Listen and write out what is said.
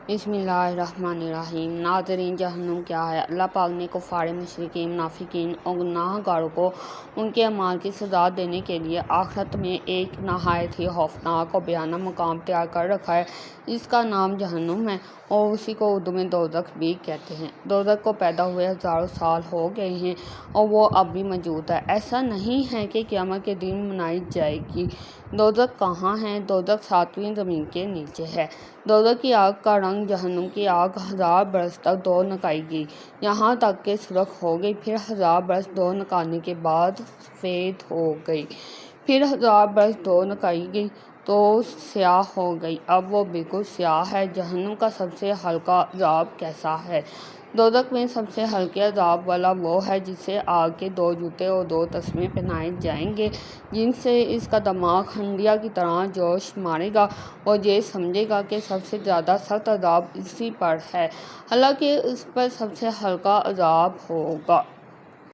بسم اللہ الرحمن الرحیم۔ ناظرین، جہنم کیا ہے؟ اللہ پاک نے کفار، مشرکین، منافقین اور گناہ گاروں کو ان کے اعمال کی سزا دینے کے لیے آخرت میں ایک نہایت ہی خوفناک اور بیانہ مقام تیار کر رکھا ہے۔ اس کا نام جہنم ہے اور اسی کو اردو میں دوزخ بھی کہتے ہیں۔ دوزخ کو پیدا ہوئے ہزاروں سال ہو گئے ہیں اور وہ اب بھی موجود ہے۔ ایسا نہیں ہے کہ قیامت کے دن منائی جائے گی۔ دوزخ کہاں ہے؟ دوزخ 7ویں زمین کے نیچے ہے۔ دوزخ کی آگ کا رنگ جہنم کی آگ 1000 برس تک دو نکائی گئی، یہاں تک کہ سرخ ہو گئی، پھر 1000 برس دو نکالنے کے بعد سفید ہو گئی، پھر 1000 برس دو نکائی گئی تو سیاہ ہو گئی، اب وہ بالکل سیاہ ہے۔ جہنم کا سب سے ہلکا عذاب کیسا ہے؟ دوزخ میں سب سے ہلکے عذاب والا وہ ہے جسے آگ کے 2 جوتے اور 2 تسمے پہنائے جائیں گے، جن سے اس کا دماغ ہنڈیا کی طرح جوش مارے گا اور یہ سمجھے گا کہ سب سے زیادہ سخت عذاب اسی پر ہے، حالانکہ اس پر سب سے ہلکا عذاب ہوگا۔